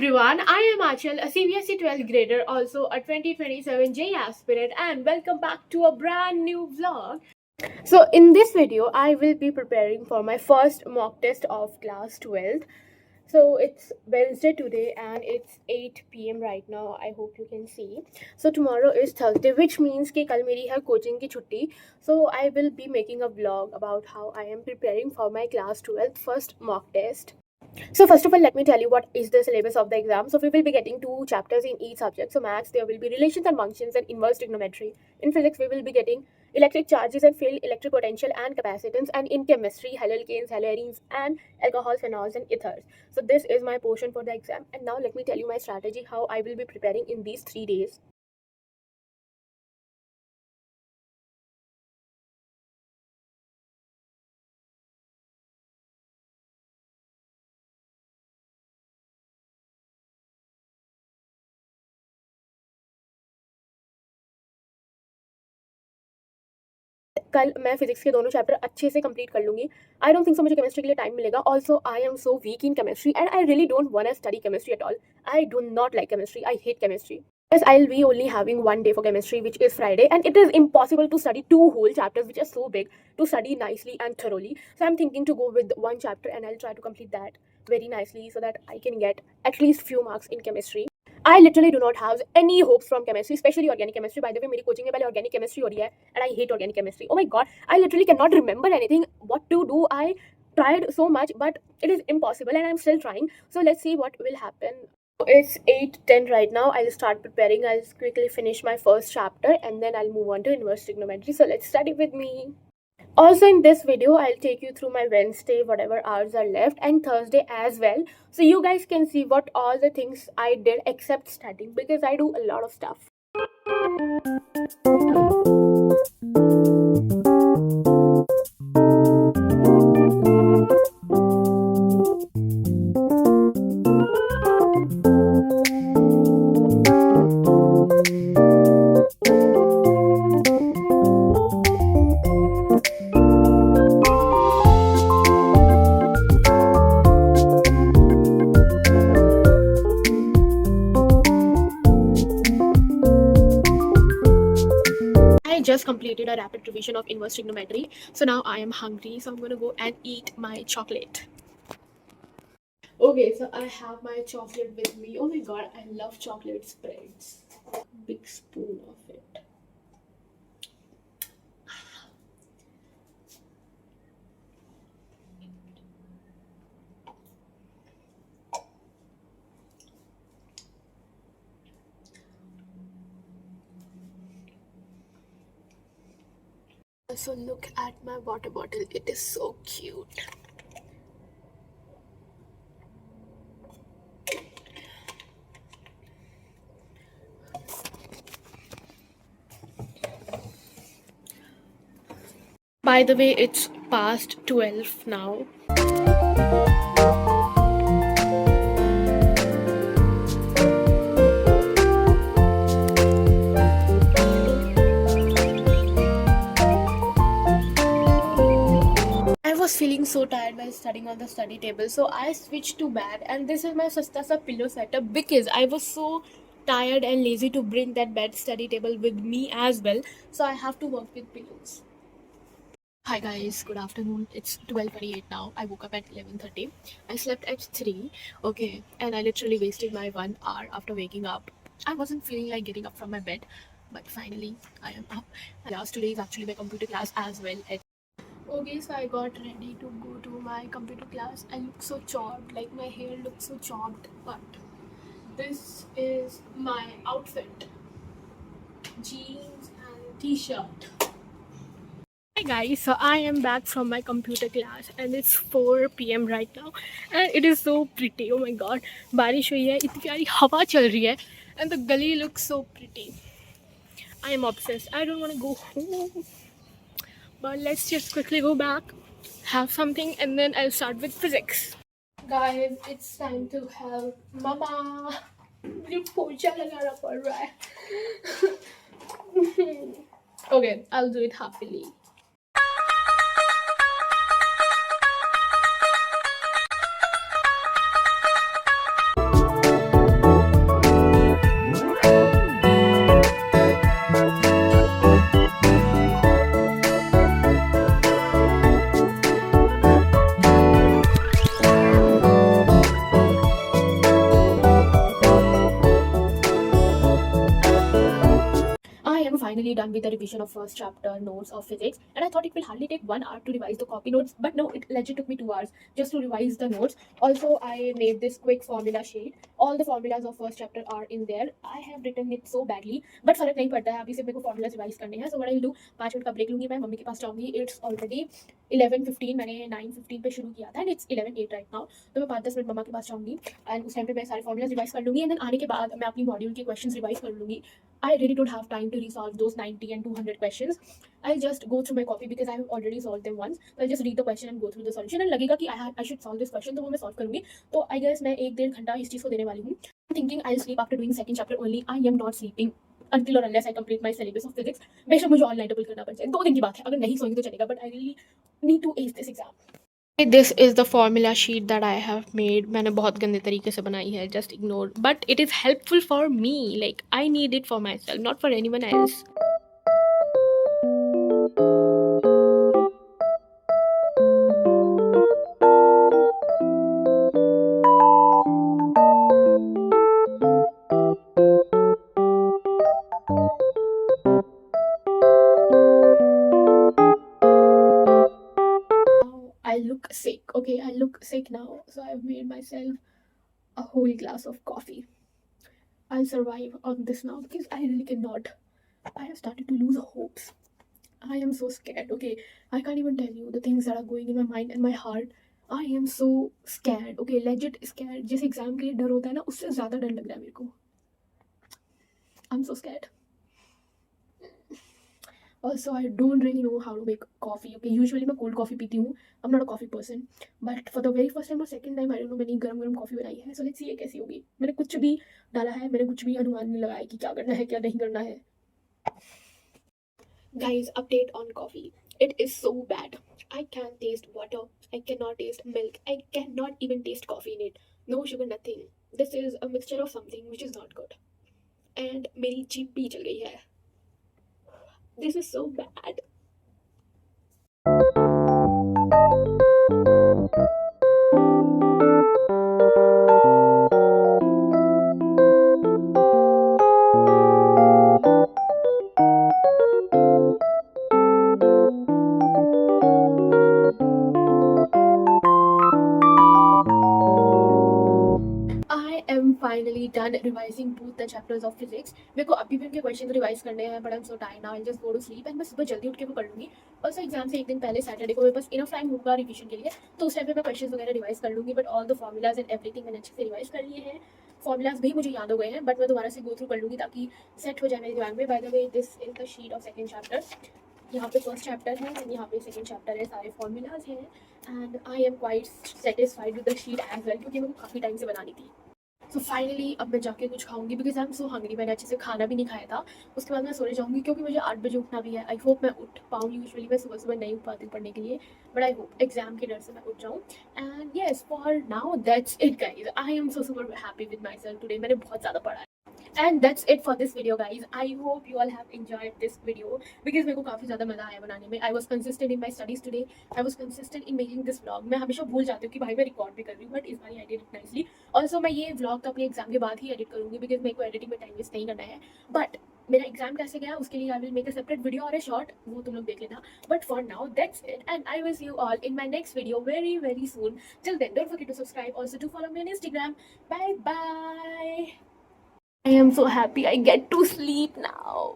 everyone, I am Achal, a CBSE 12th grader, also a 2027 JEE aspirant, and welcome back to a brand new vlog. So, in this video, I will be preparing for my first mock test of class 12th. So, it's Wednesday today and it's 8 p.m. right now. I hope you can see. So, tomorrow is Thursday, which means कि कल मेरी है coaching की छुट्टी. So, I will be making a vlog about how I am preparing for my class 12th first mock test. So first of all, let me tell you what is the syllabus of the exam. So we will be getting 2 chapters in each subject. So maths, there will be relations and functions and inverse trigonometry. In physics, we will be getting electric charges and field, electric potential and capacitance. And in chemistry, haloalkanes, haloarenes, and alcohols, phenols, and ethers. So this is my portion for the exam. And now let me tell you my strategy, how I will be preparing in these 3 days. कल मैं physics के दोनों chapter अच्छे से complete कर लूँगी. I don't think so मुझे chemistry के लिए टाइम मिलेगा. Also I am so weak in chemistry and I really don't want to study chemistry at all. I do not like chemistry. I hate chemistry. Yes, I'll be only having 1 day for chemistry, which is Friday, and it is impossible to study 2 whole chapters, which are so big, to study nicely and thoroughly. So I'm thinking to go with 1 chapter, and I'll try to complete that very nicely so that I can get at least few marks in chemistry. I literally do not have any hopes from chemistry, especially organic chemistry. By the way, मेरी coaching में पहले organic chemistry हो रही है, and I hate organic chemistry. Oh my god, I literally cannot remember anything. What to do? I tried so much, but it is impossible, and I'm still trying. So let's see what will happen. It's 8:10 right now. I'll start preparing. I'll quickly finish my first chapter and then I'll move on to inverse trigonometry. So let's study with me. Also in this video, I'll take you through my Wednesday, whatever hours are left, and Thursday as well. So you guys can see what all the things I did except studying, because I do a lot of stuff. I just completed a rapid revision of inverse trigonometry. So now I am hungry. So I'm going to go and eat my chocolate. Okay, so I have my chocolate with me. Oh my god, I love chocolate spreads. Big spoon of it. So look at my water bottle. It is so cute. By the way, it's past 12 now. I was feeling so tired while studying on the study table, so I switched to bed, and this is my Sasta Sa pillow setup because I was so tired and lazy to bring that bed study table with me as well, so I have to work with pillows. Hi guys, good afternoon. It's 12:28 now. I woke up at 11:30. I slept at 3. Okay, and I literally wasted my 1 hour after waking up. I wasn't feeling like getting up from my bed, but finally I am up. Class today is actually my computer class as well. Okay, so I got ready to go to my computer class. I look so chopped, like my hair looks so chopped, but this is my outfit. Jeans and t-shirt. Hi guys, so I am back from my computer class and it's 4 p.m. right now and it is so pretty. Oh my god, बारिश हुई है, इतनी प्यारी हवा चल रही है and the gully looks so pretty. I am obsessed. I don't want to go home, but let's just quickly go back, have something, and then I'll start with physics. Guys, it's time to help Mama. मुझे पोछा लगाना पड़ रहा है. Okay, I'll do it happily. finally done with the revision of first chapter notes of physics, and I thought it will hardly take 1 hour to revise the copy notes, but no, it legit took me 2 hours just to revise the notes. Also, I made this quick formula sheet. All the formulas of first chapter are in there. I have written it so badly, but फर्क नहीं पड़ता है, अभी सिर्फ मेरे को formulas revise करने हैं. So what I'll do, 5 minute का break लूँगी, मैं मम्मी के पास जाऊँगी. It's already 11:15, मैंने 9:15 पे शुरू किया था, and it's 11:08 right now. तो मैं 5-10 मिनट मम्मा के पास जाऊँगी, एंड उस टाइम पे मैं सारे फॉर्मुलाज रिवाइज कर लूँगी, एंड देन आने के बाद मैं अपनी मॉड्यूल के क्वेश्चंस रिवाइज कर लूँगी. I really don't have time to resolve those 90 and 200 questions. I'll just go through my copy because I have already solved them once. So I'll just read the question and go through the solution. And लगेगा कि I should solve this question, तो वो मैं solve करूँगी. तो I guess मैं 1-1.5 घंटा इस चीज़ को देने वाली हूँ. I'm thinking I'll sleep after doing second chapter only. I am not sleeping until or unless I complete my syllabus of physics. बेशक मुझे ऑनलाइन डबल करना पड़ जाए, 2 दिन की बात है. अगर नहीं सोएंगे तो चलेगा, but I really need to ace this exam. This is the formula sheet that I have made. मैंने बहुत गंदे तरीके से बनाई है, just ignore. But it is helpful for me. Like I need it for myself, not for anyone else. I look sick. Okay, I look sick now. So I've made myself a whole glass of coffee. I'll survive on this now because I really cannot. I have started to lose hopes. I am so scared. Okay, I can't even tell you the things that are going in my mind and my heart. I am so scared. Okay, legit scared. जिस exam के लिए डर होता है ना, उससे ज़्यादा डर लग रहा है मेरे को. I'm so scared. Also, I don't really know how to make coffee. Okay, usually मैं cold coffee पीती हूँ. I'm not a coffee person. But for the very first time or second time, I don't know, मैंने गरम coffee बनाई है. So let's see ये कैसी होगी. मैंने कुछ भी डाला है, मैंने कुछ भी अनुमान नहीं लगाया कि क्या करना है, क्या नहीं करना है. Guys, update on coffee. It is so bad. I can't taste water. I cannot taste milk. I cannot even taste coffee in it. No sugar, nothing. This is a mixture of something which is not good. And मेरी जीभ भी जल गई है. This is so bad. I am finally done revising both the chapters of physics. मेरे को अभी भी उनके क्वेश्चन रिवाइज करने हैं, but I'm so tired now. I'll just go to sleep and मैं सुबह जल्दी उठ के वो कर लूँगी. Also एग्जाम से एक दिन पहले सैटरडे को मेरे पास इनफ टाइम होगा रिविजन के लिए, तो उस टाइम पे मैं क्वेश्चन वगैरह रिवाइज कर लूँगी. But all the formulas and everything मैंने अच्छे से रिवाइज कर लिए हैं. फॉर्मुलाज भी मुझे याद हो गए हैं, बट मैं दोबारा से गो थ्रू कर लूँगी ताकि सेट हो जाए मेरे दिमाग में. By the way, this is the sheet of second chapter. यहाँ पे फर्स्ट चैप्टर है एंड यहाँ पे सेकेंड चैप्टर है. सारे फॉर्मूलाज हैं and I am quite satisfied with the sheet as well, क्योंकि मेरे को काफ़ी टाइम से बनानी थी. सो फाइनली अब मैं जाके कुछ खाऊंगी because I am so hungry. मैंने अच्छे से खाना भी नहीं खाया था. उसके बाद मैं सोने जाऊँगी क्योंकि मुझे 8 बजे उठना भी है. आई होप मैं उठ पाऊँ. यूजुअली मैं सुबह सुबह नहीं उठ पाती पढ़ने के लिए, बट आई होप एग्जाम के डर से मैं उठ जाऊँ. And yes, for now that's it guys. I am so super happy with my self today. मैंने बहुत ज़्यादा पढ़ा है. And that's it for this video guys. I hope you all have enjoyed this video because मेरे को काफ़ी ज़्यादा मज़ा आया बनाने में. I was consistent in my studies today. I was consistent in making this vlog. मैं हमेशा भूल जाती हूँ कि भाई मैं रिकॉर्ड भी कर रही हूँ, बट इस बार I did it nicely. Also मैं ये vlog तो अपने एग्जाम के बाद ही एडिट करूँगी बिकॉज मेरे को एडिटिंग में टाइम वेस्ट नहीं करना है. बट मेरा एग्जाम कैसे गया उसके लिए I will make a separate video और ए शॉर्ट, वो तुम लोग देख लेना. But for now that's it and I will see you all in my next video very very soon. Till then don't forget to subscribe, also to follow me on Instagram. Bye bye. I am so happy I get to sleep now.